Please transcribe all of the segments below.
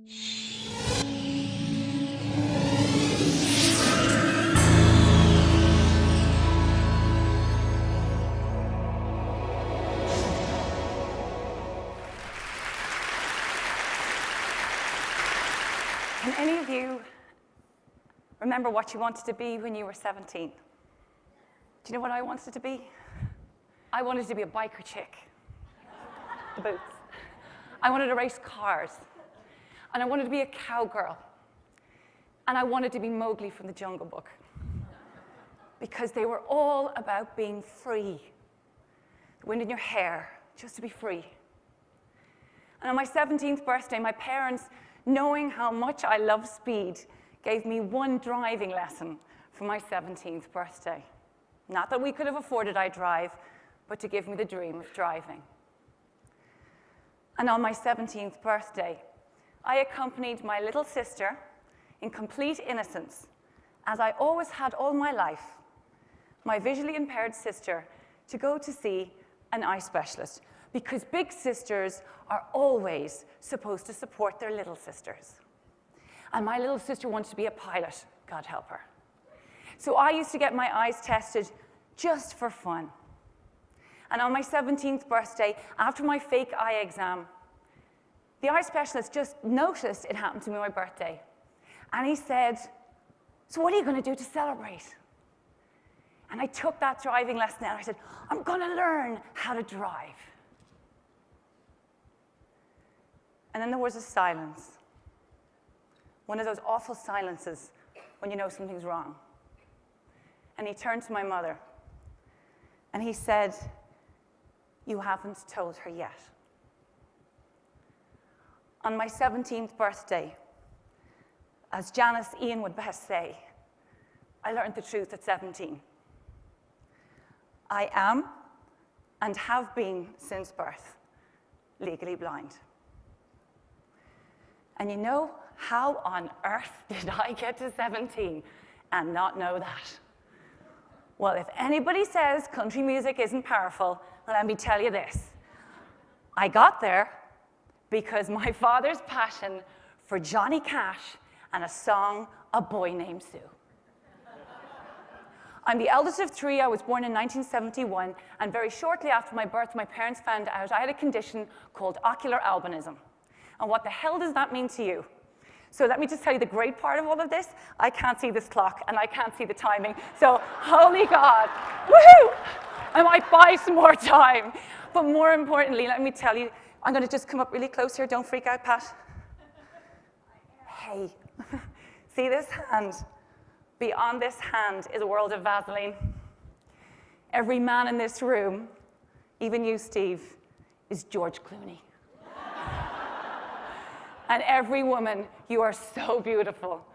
Can any of you remember what you wanted to be when you were 17? Do you know what I wanted to be? I wanted to be a biker chick. The boots. I wanted to race cars. And I wanted to be a cowgirl. And I wanted to be Mowgli from the Jungle Book. Because they were all about being free. The wind in your hair, just to be free. And on my 17th birthday, my parents, knowing how much I love speed, gave me one driving lesson for my 17th birthday. Not that we could have afforded I drive, but to give me the dream of driving. And on my 17th birthday, I accompanied my little sister in complete innocence, as I always had all my life, my visually impaired sister, to go to see an eye specialist, because big sisters are always supposed to support their little sisters. And my little sister wanted to be a pilot, God help her. So I used to get my eyes tested just for fun. And on my 17th birthday, after my fake eye exam, the eye specialist just noticed it happened to me on my birthday. And he said, "So what are you going to do to celebrate?" And I took that driving lesson and I said, "I'm going to learn how to drive." And then there was a silence. One of those awful silences when you know something's wrong. And he turned to my mother and he said, "You haven't told her yet." On my 17th birthday, as Janice Ian would best say, I learned the truth at 17. I am, and have been since birth, legally blind. And you know, how on earth did I get to 17 and not know that? Well, if anybody says country music isn't powerful, let me tell you this. I got there because my father's passion for Johnny Cash and a song, A Boy Named Sue. I'm the eldest of three. I was born in 1971, and very shortly after my birth, my parents found out I had a condition called ocular albinism. And what the hell does that mean to you? So let me just tell you the great part of all of this. I can't see this clock, and I can't see the timing. So, holy God, woohoo! I might buy some more time. But more importantly, let me tell you, I'm going to just come up really close here. Don't freak out, Pat. Hey, see this hand? Beyond this hand is a world of Vaseline. Every man in this room, even you, Steve, is George Clooney. And every woman, you are so beautiful.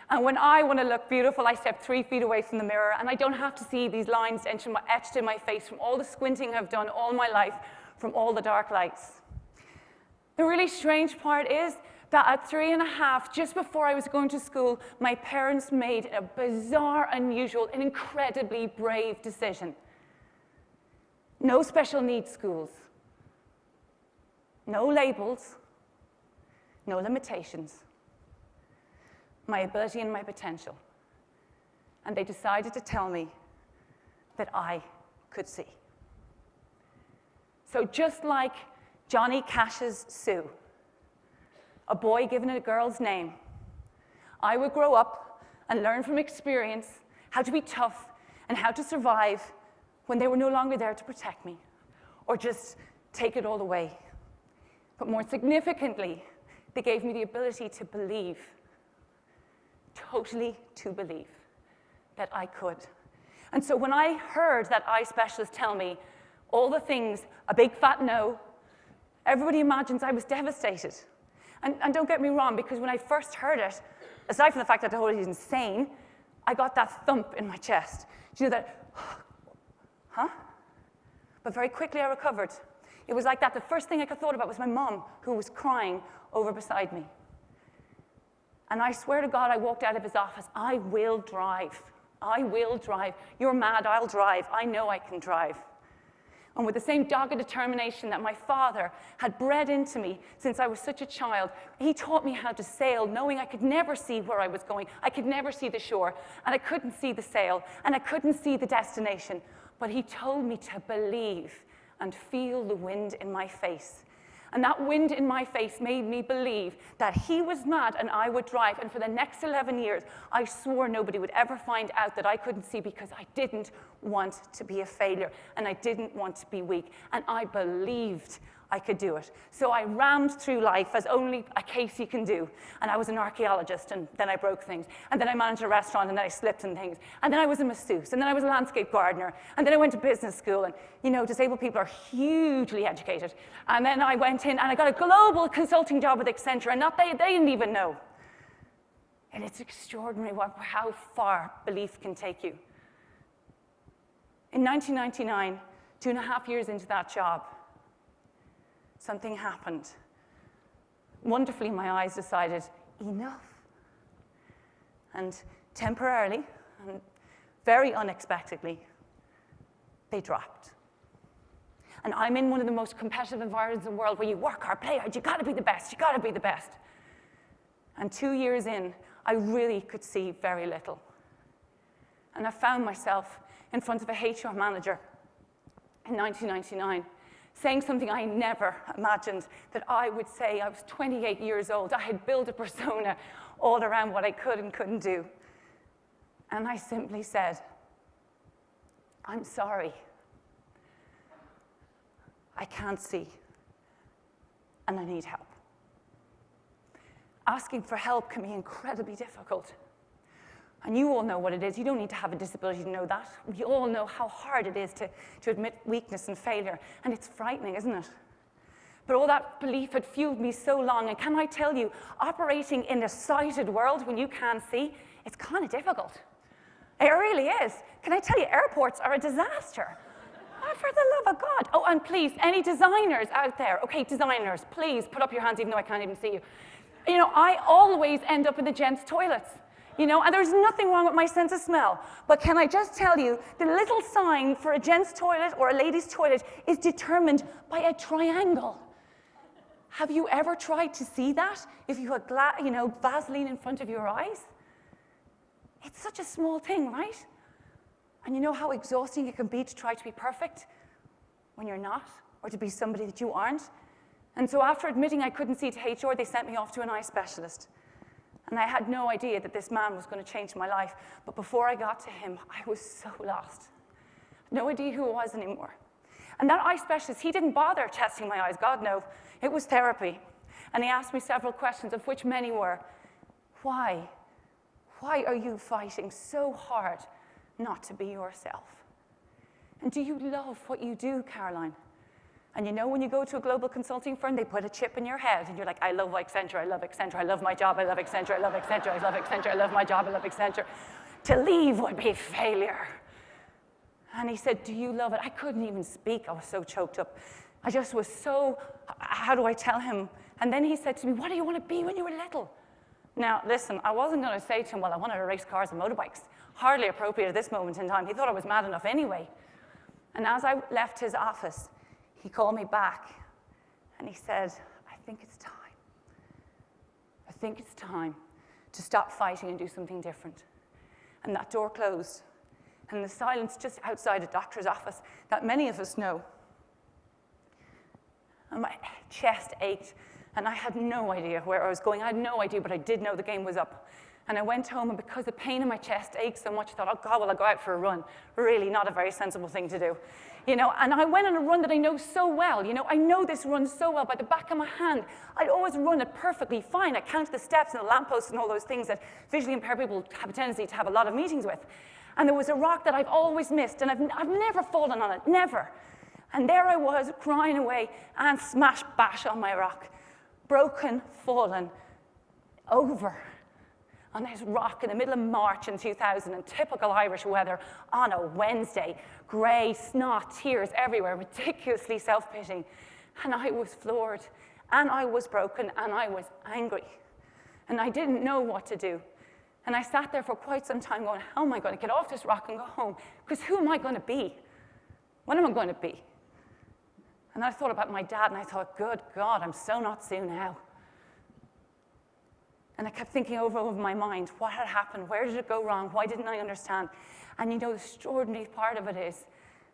And when I want to look beautiful, I step 3 feet away from the mirror, and I don't have to see these lines etched in my face from all the squinting I've done all my life, from all the dark lights. The really strange part is that at 3.5, just before I was going to school, my parents made a bizarre, unusual, and incredibly brave decision. No special needs schools. No labels. No limitations. My ability and my potential. And they decided to tell me that I could see. So just like Johnny Cash's Sue, a boy given a girl's name, I would grow up and learn from experience how to be tough and how to survive when they were no longer there to protect me or just take it all away. But more significantly, they gave me the ability to believe, totally to believe, that I could. And so when I heard that eye specialist tell me all the things, a big fat no, everybody imagines I was devastated. And don't get me wrong, because when I first heard it, aside from the fact that I thought it was insane, I got that thump in my chest. Do you know that, huh? But very quickly I recovered. It was like that. The first thing I could thought about was my mom, who was crying over beside me. And I swear to God, I walked out of his office. I will drive. I will drive. You're mad, I'll drive. I know I can drive. And with the same dogged determination that my father had bred into me since I was such a child, he taught me how to sail, knowing I could never see where I was going. I could never see the shore, and I couldn't see the sail, and I couldn't see the destination. But he told me to believe and feel the wind in my face. And that wind in my face made me believe that he was mad and I would drive. And for the next 11 years, I swore nobody would ever find out that I couldn't see, because I didn't want to be a failure and I didn't want to be weak. And I believed I could do it. So I rammed through life as only a Casey can do. And I was an archaeologist, and then I broke things. And then I managed a restaurant, and then I slipped in things. And then I was a masseuse, and then I was a landscape gardener. And then I went to business school, and you know, disabled people are hugely educated. And then I went in, and I got a global consulting job with Accenture, and they didn't even know. And it's extraordinary how far belief can take you. In 1999, 2.5 years into that job, something happened. Wonderfully, my eyes decided, enough. And temporarily, and very unexpectedly, they dropped. And I'm in one of the most competitive environments in the world, where you work hard, play hard, you gotta be the best, you gotta be the best. And 2 years in, I really could see very little. And I found myself in front of a HR manager in 1999, saying something I never imagined that I would say. I was 28 years old. I had built a persona all around what I could and couldn't do. And I simply said, I'm sorry. I can't see, and I need help. Asking for help can be incredibly difficult. And you all know what it is. You don't need to have a disability to know that. You all know how hard it is to admit weakness and failure. And it's frightening, isn't it? But all that belief had fueled me so long. And can I tell you, operating in a sighted world when you can't see, it's kind of difficult. It really is. Can I tell you, airports are a disaster. Oh, for the love of God. Oh, and please, any designers out there, okay, designers, please put up your hands, even though I can't even see you. You know, I always end up in the gents' toilets. You know, and there's nothing wrong with my sense of smell. But can I just tell you, the little sign for a gent's toilet or a lady's toilet is determined by a triangle. Have you ever tried to see that if you had Vaseline in front of your eyes? It's such a small thing, right? And you know how exhausting it can be to try to be perfect when you're not, or to be somebody that you aren't? And so after admitting I couldn't see to HR, they sent me off to an eye specialist. And I had no idea that this man was going to change my life. But before I got to him, I was so lost. No idea who I was anymore. And that eye specialist, he didn't bother testing my eyes. God, no. It was therapy. And he asked me several questions, of which many were, why? Why are you fighting so hard not to be yourself? And do you love what you do, Caroline? And you know, when you go to a global consulting firm, they put a chip in your head, and you're like, I love Accenture, I love Accenture, I love my job, I love Accenture, I love Accenture, I love Accenture, I love my job, I love Accenture. To leave would be failure. And he said, do you love it? I couldn't even speak. I was so choked up. I just was so, how do I tell him? And then he said to me, what do you want to be when you were little? Now, listen, I wasn't going to say to him, well, I wanted to race cars and motorbikes. Hardly appropriate at this moment in time. He thought I was mad enough anyway. And as I left his office, he called me back, and he said, I think it's time. I think it's time to stop fighting and do something different. And that door closed. And the silence just outside a doctor's office that many of us know. And my chest ached, and I had no idea where I was going. I had no idea, but I did know the game was up. And I went home, and because the pain in my chest ached so much, I thought, oh, God, will I go out for a run? Really not a very sensible thing to do. You know, and I went on a run that I know so well. You know, I know this run so well by the back of my hand. I'd always run it perfectly fine. I count the steps and the lampposts and all those things that visually impaired people have a tendency to have a lot of meetings with. And there was a rock that I've always missed, and I've never fallen on it, never. And there I was, crying away, and smash, bash on my rock. Broken, fallen, over on this rock in the middle of March in 2000 in typical Irish weather on a Wednesday. Grey, snot, tears everywhere, ridiculously self-pitying. And I was floored, and I was broken, and I was angry. And I didn't know what to do. And I sat there for quite some time going, how am I going to get off this rock and go home? Because who am I going to be? What am I going to be? And I thought about my dad, and I thought, good God, I'm so not Sue now. And I kept thinking over my mind, what had happened? Where did it go wrong? Why didn't I understand? And you know, the extraordinary part of it is,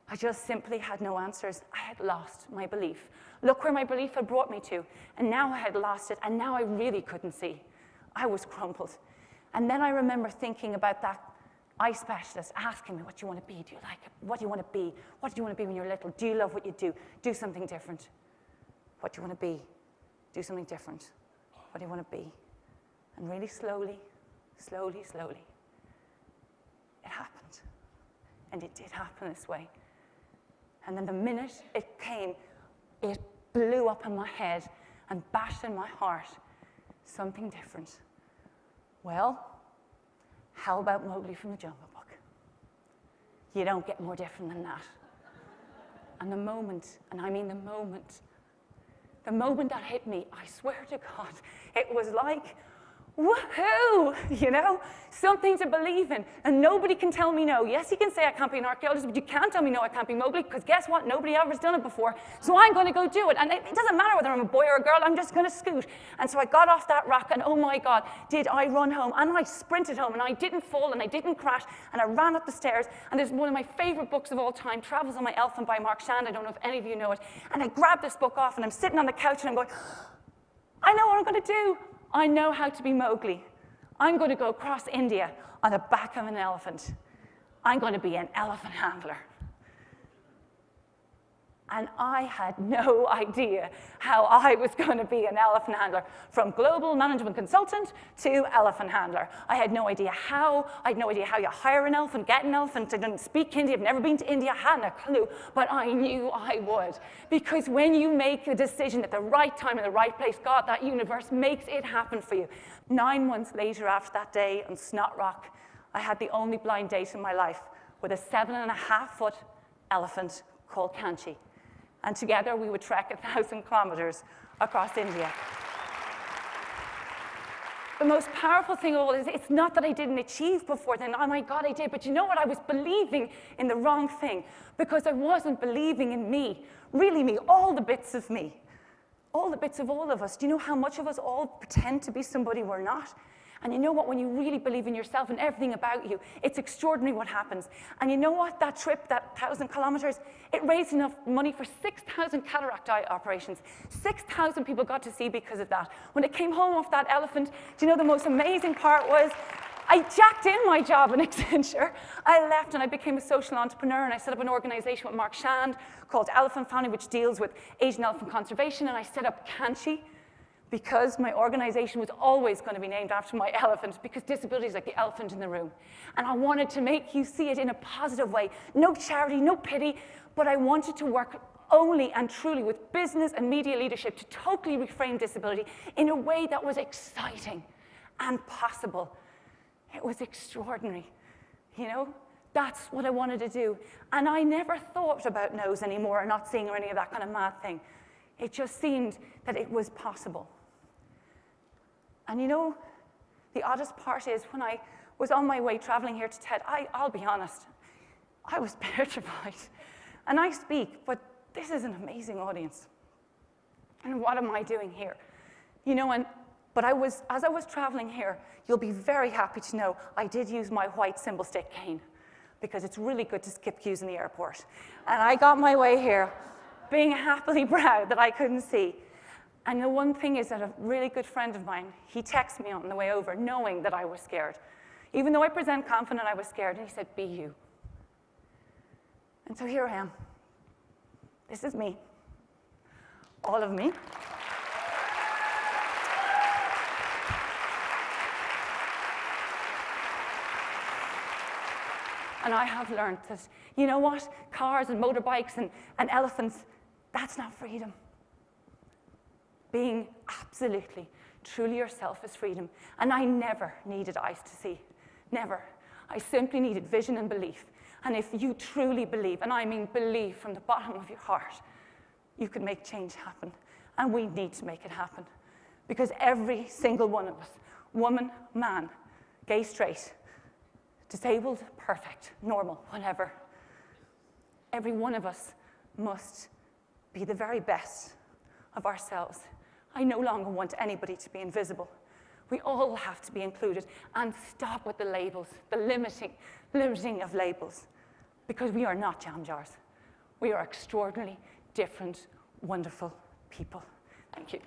I just simply had no answers. I had lost my belief. Look where my belief had brought me to. And now I had lost it, and now I really couldn't see. I was crumpled. And then I remember thinking about that eye specialist asking me, what do you want to be? Do you like it? What do you want to be? What do you want to be when you're little? Do you love what you do? Do something different. What do you want to be? Do something different. What do you want to be? And really slowly, slowly, slowly, it happened. And it did happen this way. And then the minute it came, it blew up in my head and bashed in my heart. Something different. Well, how about Mowgli from the Jungle Book? You don't get more different than that. And the moment, and I mean the moment that hit me, I swear to God, it was like, woohoo, you know, something to believe in, and nobody can tell me no. Yes, you can say I can't be an archaeologist, but you can't tell me no, I can't be Mowgli, because guess what? Nobody ever's done it before, so I'm going to go do it, and it doesn't matter whether I'm a boy or a girl, I'm just going to scoot. And so I got off that rock, and oh my God, did I run home, and I sprinted home, and I didn't fall, and I didn't crash, and I ran up the stairs, and there's one of my favorite books of all time, Travels on My Elephant by Mark Shand. I don't know if any of you know it, and I grabbed this book off, and I'm sitting on the couch, and I'm going, I know what I'm going to do. I know how to be Mowgli. I'm going to go across India on the back of an elephant. I'm going to be an elephant handler. And I had no idea how I was going to be an elephant handler. From global management consultant to elephant handler. I had no idea how. I had no idea how you hire an elephant, get an elephant. I didn't speak Hindi. I've never been to India. I hadn't a clue. But I knew I would. Because when you make a decision at the right time in the right place, God, that universe makes it happen for you. 9 months later, after that day on Snot Rock, I had the only blind date in my life with a 7.5-foot elephant called Kanchi. And together we would trek 1,000 kilometers across India. The most powerful thing of all is it's not that I didn't achieve before then. Oh my God, I did. But you know what? I was believing in the wrong thing because I wasn't believing in me, really me, all the bits of me, all the bits of all of us. Do you know how much of us all pretend to be somebody we're not? And you know what? When you really believe in yourself and everything about you, it's extraordinary what happens. And you know what? That trip, that 1,000 kilometers, it raised enough money for 6,000 cataract eye operations. 6,000 people got to see because of that. When it came home off that elephant, do you know the most amazing part was? I jacked in my job in Accenture. I left and I became a social entrepreneur and I set up an organization with Mark Shand called Elephant Family, which deals with Asian elephant conservation, and I set up Kanchi, because my organization was always going to be named after my elephant, because disability is like the elephant in the room. And I wanted to make you see it in a positive way. No charity, no pity, but I wanted to work only and truly with business and media leadership to totally reframe disability in a way that was exciting and possible. It was extraordinary, you know? That's what I wanted to do. And I never thought about no's anymore, or not seeing, or any of that kind of mad thing. It just seemed that it was possible. And you know, the oddest part is when I was on my way traveling here to TED, I'll be honest, I was petrified. And I speak, but this is an amazing audience. And what am I doing here? You know, but as I was traveling here, you'll be very happy to know I did use my white symbol stick cane, because it's really good to skip queues in the airport. And I got my way here, being happily proud that I couldn't see. And the one thing is that a really good friend of mine, he texted me on the way over, knowing that I was scared. Even though I present confident, I was scared. And he said, be you. And so here I am. This is me. All of me. And I have learned that, you know what? Cars and motorbikes and elephants, that's not freedom. Being absolutely, truly yourself is freedom. And I never needed eyes to see. Never. I simply needed vision and belief. And if you truly believe, and I mean believe from the bottom of your heart, you can make change happen. And we need to make it happen. Because every single one of us, woman, man, gay, straight, disabled, perfect, normal, whatever, every one of us must be the very best of ourselves. I no longer want anybody to be invisible. We all have to be included, and stop with the labels, the limiting of labels, because we are not jam jars. We are extraordinarily different, wonderful people. Thank you.